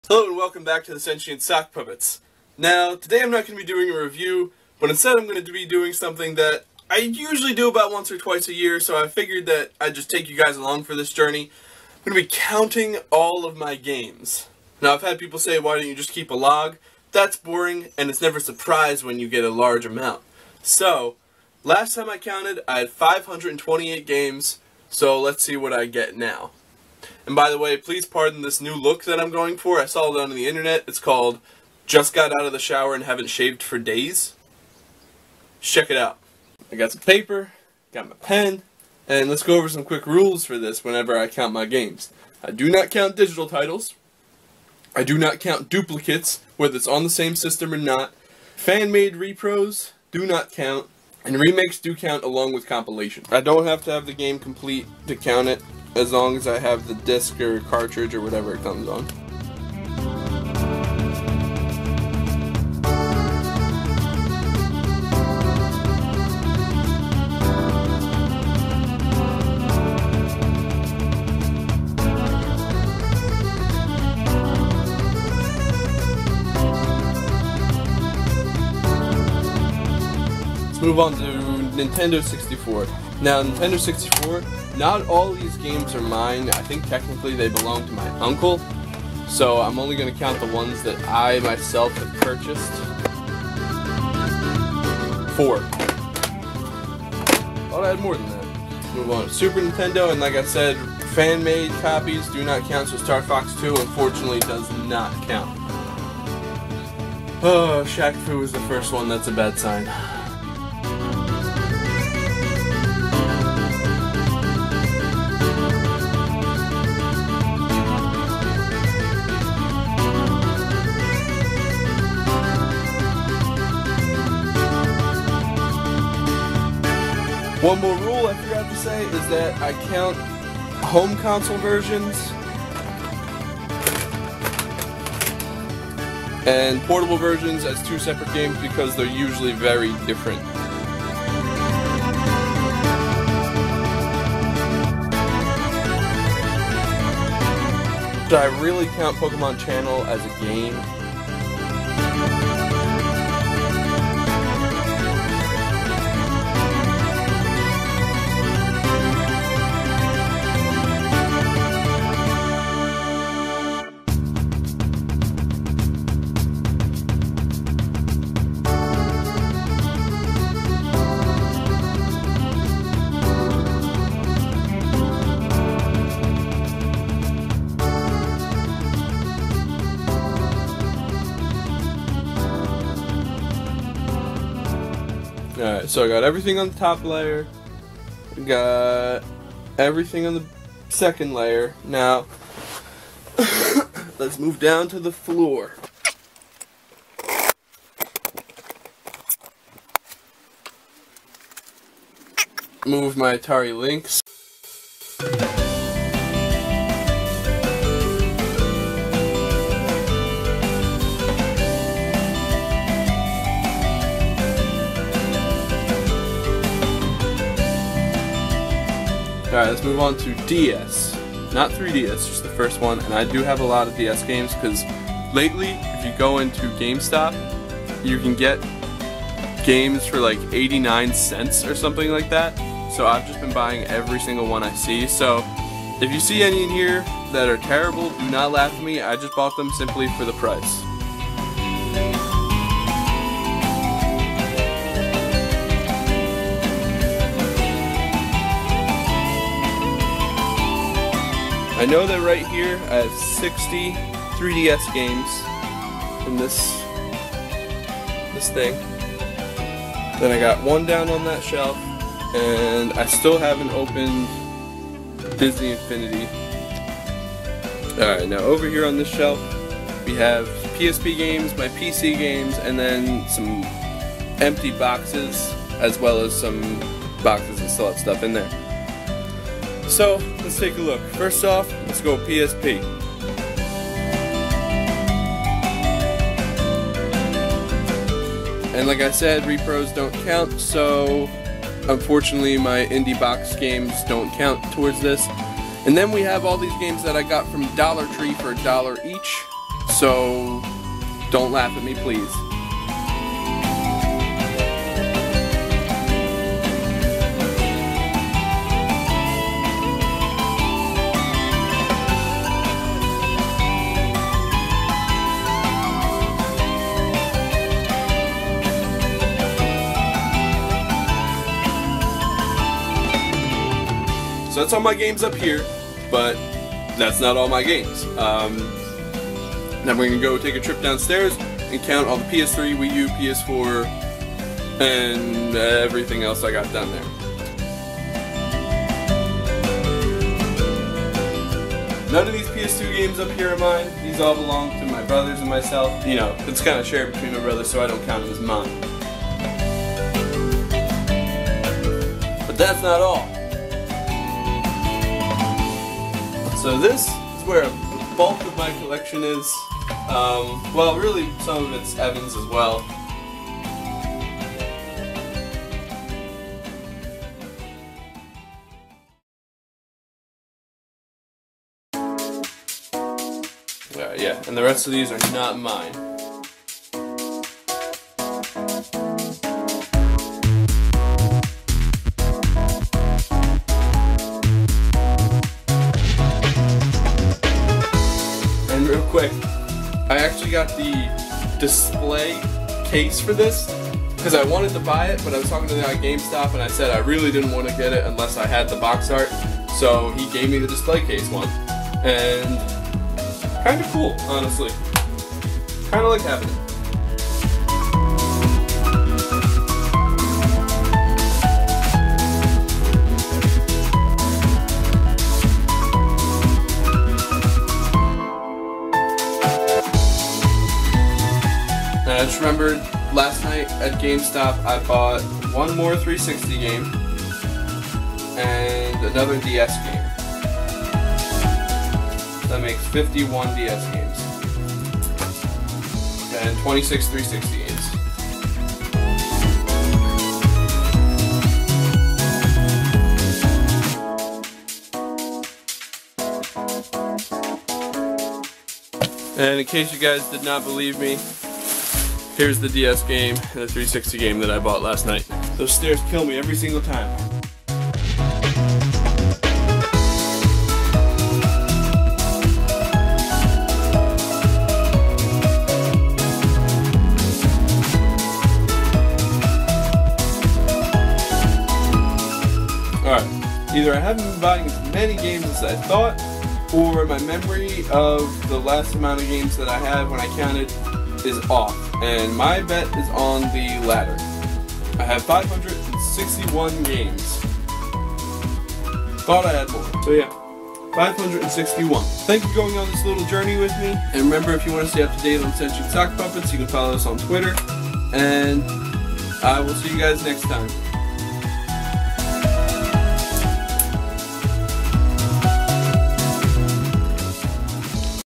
Hello and welcome back to the Sentient Sock Puppets. Now, today I'm not going to be doing a review, but instead I'm going to be doing something that I usually do about once or twice a year, so I figured that I'd just take you guys along for this journey. I'm going to be counting all of my games. Now, I've had people say, why don't you just keep a log? That's boring, and it's never a surprise when you get a large amount. So, last time I counted, I had 528 games, so let's see what I get now. And by the way, please pardon this new look that I'm going for. I saw it on the internet. It's called Just Got Out of the Shower and Haven't Shaved for Days. Check it out. I got some paper, got my pen, and let's go over some quick rules for this whenever I count my games. I do not count digital titles. I do not count duplicates, whether it's on the same system or not. Fan-made repros do not count, and remakes do count along with compilations. I don't have to have the game complete to count it, as long as I have the disc or cartridge or whatever it comes on. Let's move on to Nintendo 64. Now, Nintendo 64, not all these games are mine. I think technically they belong to my uncle. So I'm only going to count the ones that I myself have purchased. 4. Thought I had more than that. Let's move on to Super Nintendo, and like I said, fan-made copies do not count, so Star Fox 2 unfortunately does not count. Oh, Shaq Fu was the first one. That's a bad sign. One more rule I forgot to say is that I count home console versions and portable versions as 2 separate games because they're usually very different. So I really count Pokemon Channel as a game. Alright, so I got everything on the top layer, got everything on the second layer. Now, let's move down to the floor. Move my Atari Lynx. Alright, let's move on to DS. Not 3DS, just the first one. And I do have a lot of DS games because lately, if you go into GameStop, you can get games for like 89 cents or something like that. So I've just been buying every single one I see. So if you see any in here that are terrible, do not laugh at me. I just bought them simply for the price. I know that right here I have 60 3DS games in this thing. Then I got one down on that shelf, and I still haven't opened Disney Infinity. Alright, now over here on this shelf we have PSP games, my PC games, and then some empty boxes, as well as some boxes that still have stuff in there. So, let's take a look. First off, let's go PSP. And like I said, repros don't count, so unfortunately my indie box games don't count towards this. And then we have all these games that I got from Dollar Tree for $1 each. So don't laugh at me, please. So that's all my games up here, but that's not all my games. Now we're gonna go take a trip downstairs and count all the PS3, Wii U, PS4, and everything else I got down there. None of these PS2 games up here are mine. These all belong to my brothers and myself. You know, it's kind of shared between my brothers, so I don't count them as mine. But that's not all. So this is where the bulk of my collection is. Well, really, some of it's Evan's as well. Yeah, and the rest of these are not mine. And real quick, I actually got the display case for this because I wanted to buy it, but I was talking to the guy at GameStop and I said I really didn't want to get it unless I had the box art. So he gave me the display case one, and kind of cool, honestly. Kind of like having it. And I just remembered last night at GameStop I bought one more 360 game and another DS game. That makes 51 DS games and 26 360 games. And in case you guys did not believe me, here's the DS game and the 360 game that I bought last night. Those stairs kill me every single time. Alright, either I haven't been buying as many games as I thought, or my memory of the last amount of games that I have when I counted is off, and my bet is on the latter. I have 561 games. Thought I had more. So yeah, 561. Thank you for going on this little journey with me, and remember, if you want to stay up to date on Sentient sock puppets, you can follow us on Twitter, and I will see you guys next time.